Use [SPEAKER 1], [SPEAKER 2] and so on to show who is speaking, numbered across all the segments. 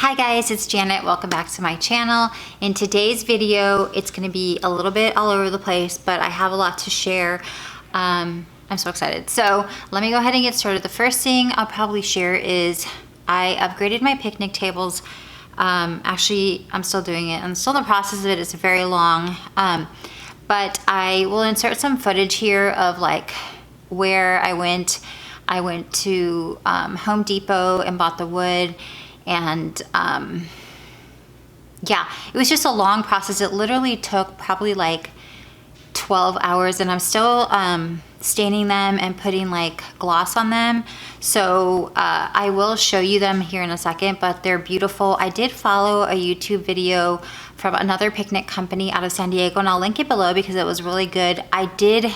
[SPEAKER 1] Hi guys, it's Janet. Welcome back to my channel. In today's video, it's going to be a little bit all over the place, but I have a lot to share. I'm so excited. So let me go ahead and get started. The first thing I'll probably share is I upgraded my picnic tables. Actually, I'm still doing it. I'm still in the process of it. It's very long. But I will insert some footage here of like where I went. I went to Home Depot and bought the wood. And yeah, it was just a long process. It literally took probably like 12 hours, and I'm still staining them and putting like gloss on them. So I will show you them here in a second, but they're beautiful. I did follow a YouTube video from another picnic company out of San Diego, and I'll link it below because it was really good. I did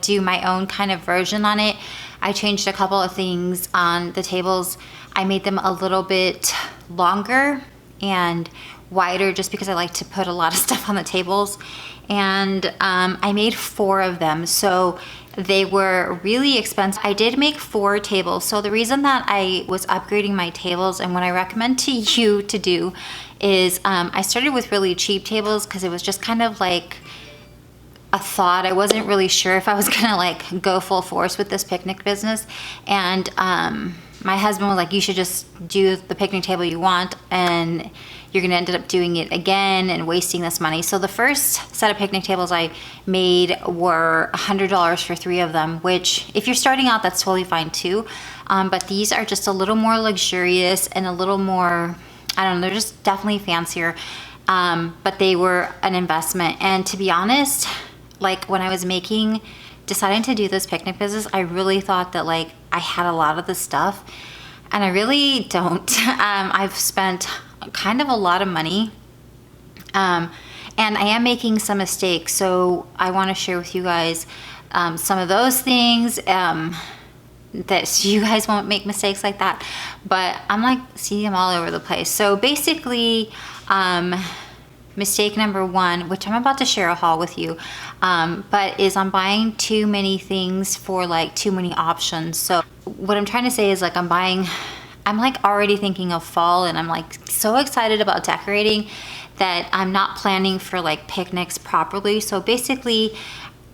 [SPEAKER 1] do my own kind of version on it. I changed a couple of things on the tables. I made them a little bit longer and wider just because I like to put a lot of stuff on the tables. And I made 4 of them, so they were really expensive. I did make 4 tables. So the reason that I was upgrading my tables, and what I recommend to you to do is I started with really cheap tables because it was just kind of like a thought. I wasn't really sure if I was gonna like go full force with this picnic business. And my husband was like, you should just do the picnic table you want, and you're gonna end up doing it again and wasting this money. So the first set of picnic tables I made were $100 for 3 of them, which if you're starting out, that's totally fine too. But these are just a little more luxurious and a little more, I don't know, they're just definitely fancier. But they were an investment. And to be honest, like when I was deciding to do this picnic business, I really thought that like I had a lot of the stuff, and I really don't. I've spent kind of a lot of money, and I am making some mistakes, so I want to share with you guys some of those things, that you guys won't make mistakes like that. But I'm like seeing them all over the place. So basically, mistake number 1, which I'm about to share a haul with you, but is I'm buying too many things for like too many options. So what I'm trying to say is like I'm like already thinking of fall, and I'm like so excited about decorating that I'm not planning for like picnics properly. So basically,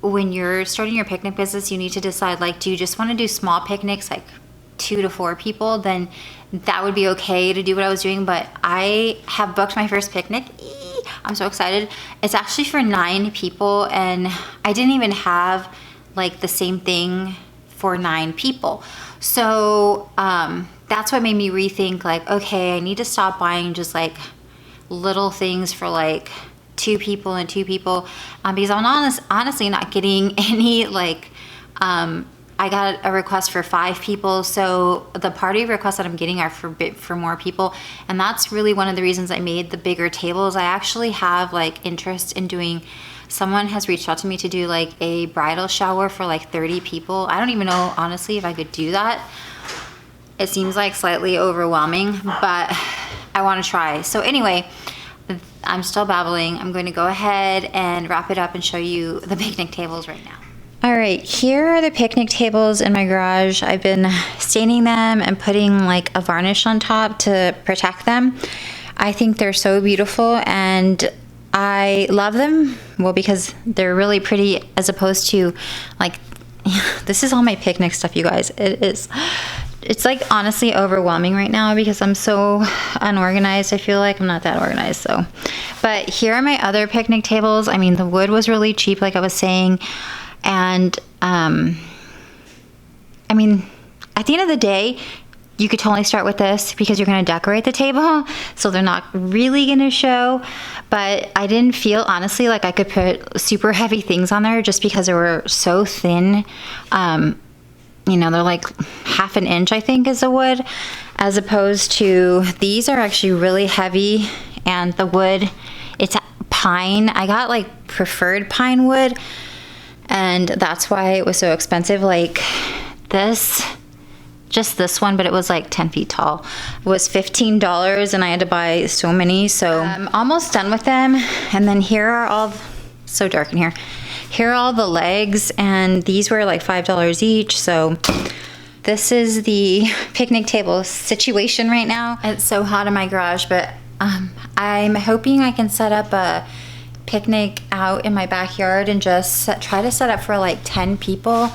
[SPEAKER 1] when you're starting your picnic business, you need to decide, like, do you just want to do small picnics, like 2 to 4 people? Then that would be okay to do what I was doing. But I have booked my first picnic. I'm so excited. It's actually for 9 people, and I didn't even have like the same thing for 9 people. So that's what made me rethink, like, okay, I need to stop buying just like little things for like 2 people and 2 people, because I'm honestly not getting any like I got a request for 5 people, so the party requests that I'm getting are for more people, and that's really one of the reasons I made the bigger tables. I actually have like interest in doing, someone has reached out to me to do like a bridal shower for like 30 people. I don't even know honestly if I could do that. It seems like slightly overwhelming, but I want to try. So anyway, I'm still babbling. I'm going to go ahead and wrap it up and show you the picnic tables right now. All right, here are the picnic tables in my garage. I've been staining them and putting like a varnish on top to protect them. I think they're so beautiful, and I love them, well, because they're really pretty, as opposed to like, this is all my picnic stuff, you guys. It's like honestly overwhelming right now because I'm so unorganized. I feel like I'm not that organized, so. But here are my other picnic tables. I mean, the wood was really cheap, like I was saying. And I mean, at the end of the day, you could totally start with this because you're going to decorate the table, so they're not really going to show. But I didn't feel honestly like I could put super heavy things on there just because they were so thin. You know, they're like 1/2 inch, I think, is the wood, as opposed to these are actually really heavy, and the wood, it's pine. I got like preferred pine wood, and that's why it was so expensive. Like this, just this one, but it was like 10 feet tall, it was $15, and I had to buy so many. So I'm almost done with them. And then here are all, so dark in here. Here are all the legs, and these were like $5 each. So this is the picnic table situation right now. It's so hot in my garage, but I'm hoping I can set up a picnic out in my backyard and just try to set up for like 10 people.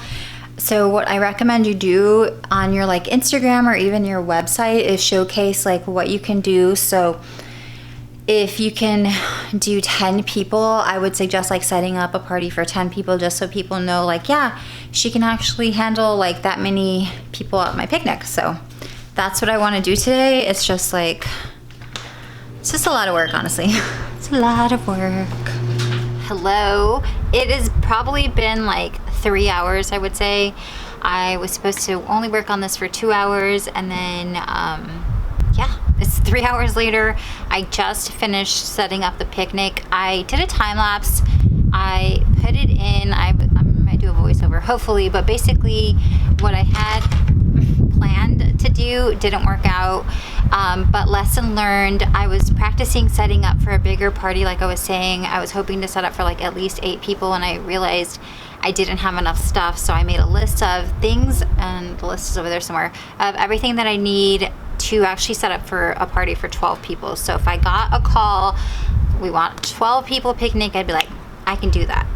[SPEAKER 1] So what I recommend you do on your like Instagram or even your website is showcase like what you can do. So if you can do 10 people, I would suggest like setting up a party for 10 people just so people know like, yeah, she can actually handle like that many people at my picnic. So that's what I want to do today. It's just like, it's just a lot of work, honestly. It's a lot of work. Hello. It has probably been like 3 hours, I would say. I was supposed to only work on this for 2 hours, and then yeah, it's 3 hours later. I just finished setting up the picnic. I did a time lapse. I put it in. I might do a voiceover, hopefully, but basically what I had planned to do didn't work out. But lesson learned, I was practicing setting up for a bigger party. Like I was saying, I was hoping to set up for like at least 8 people, and I realized I didn't have enough stuff. So I made a list of things, and the list is over there somewhere, of everything that I need to actually set up for a party for 12 people. So if I got a call, we want 12 people picnic, I'd be like, I can do that.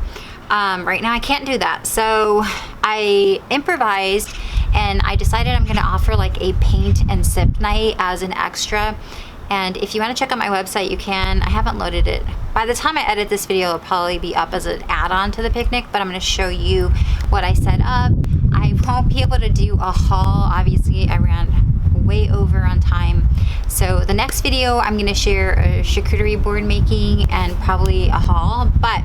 [SPEAKER 1] Right now I can't do that. So I improvised, and I decided I'm gonna offer like a paint and sip night as an extra. And if you want to check out my website, you can. I haven't loaded it. By the time I edit this video, it'll probably be up as an add-on to the picnic, but I'm going to show you what I set up. I won't be able to do a haul. Obviously, I ran way over on time. So the next video, I'm going to share a charcuterie board making and probably a haul, but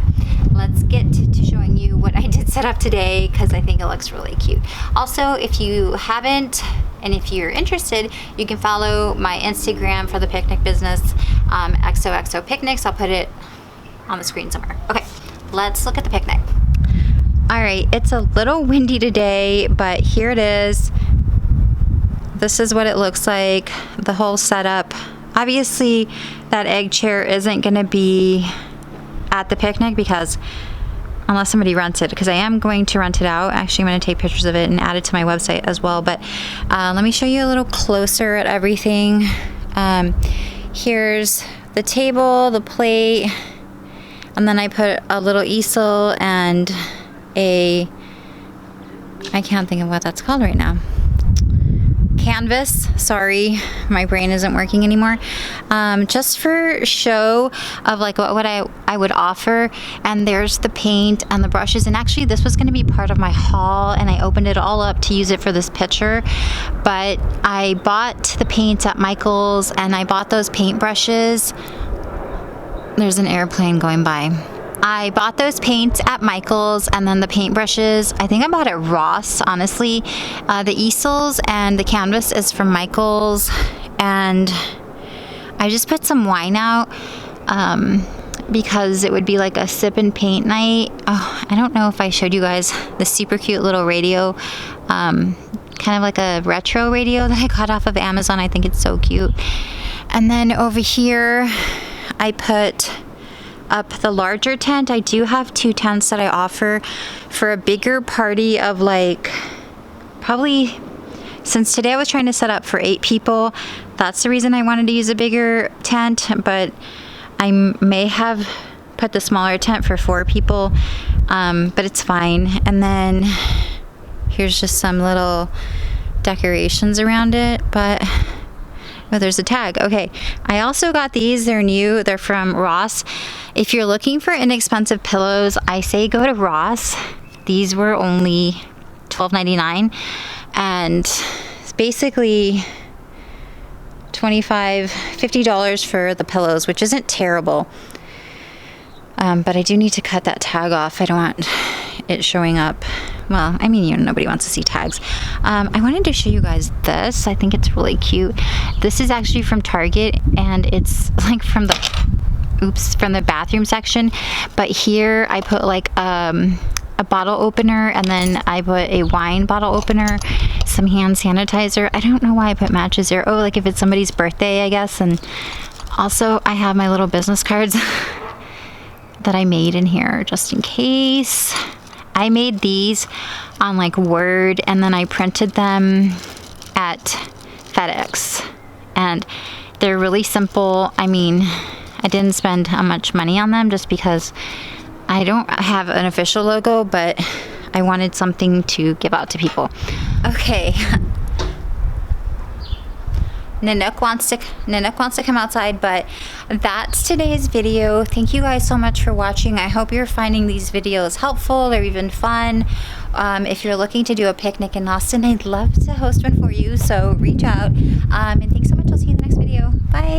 [SPEAKER 1] let's get to showing you what I did set up today, because I think it looks really cute. Also, if you haven't, and if you're interested, you can follow my Instagram for the picnic business, XOXO Picnics. I'll put it on the screen somewhere. Okay, let's look at the picnic. All right, it's a little windy today, but here it is. This is what it looks like, the whole setup. Obviously, that egg chair isn't gonna be at the picnic because unless somebody rents it, because I am going to rent it out. Actually, I'm going to take pictures of it and add it to my website as well. But let me show you a little closer at everything. Here's the table, the plate, and then I put a little easel and I can't think of what that's called right now. Canvas. Sorry, my brain isn't working anymore. Just for show of like what I would offer. And there's the paint and the brushes, and actually this was going to be part of my haul, and I opened it all up to use it for this picture, but I bought the paint at Michael's, and I bought those paint brushes. There's an airplane going by. I bought those paints at Michael's, and then the paintbrushes, I think I bought at Ross, honestly. The easels and the canvas is from Michael's, and I just put some wine out because it would be like a sip and paint night. Oh, I don't know if I showed you guys the super cute little radio, kind of like a retro radio that I got off of Amazon. I think it's so cute. And then over here, I put up the larger tent. I do have 2 tents that I offer for a bigger party of like, probably, since today I was trying to set up for 8 people, that's the reason I wanted to use a bigger tent, but I may have put the smaller tent for 4 people, but it's fine. And then here's just some little decorations around it, but oh, there's a tag. Okay, I also got these. They're new. They're from Ross. If you're looking for inexpensive pillows, I say go to Ross. These were only $12.99, and it's basically $25, $50 for the pillows, which isn't terrible. But I do need to cut that tag off. I don't want it showing up. Well, I mean, you know, nobody wants to see tags. I wanted to show you guys this. I think it's really cute. This is actually from Target, and it's like from the bathroom section. But here I put like a bottle opener, and then I put a wine bottle opener, some hand sanitizer. I don't know why I put matches there. Oh, like if it's somebody's birthday, I guess. And also I have my little business cards that I made in here just in case. I made these on like Word, and then I printed them at FedEx, and they're really simple. I mean, I didn't spend much money on them just because I don't have an official logo, but I wanted something to give out to people. Okay. Nanook wants to come outside, but that's today's video. Thank you guys so much for watching. I hope you're finding these videos helpful or even fun. If you're looking to do a picnic in Austin, I'd love to host one for you, so reach out. And thanks so much. I'll see you in the next video. Bye.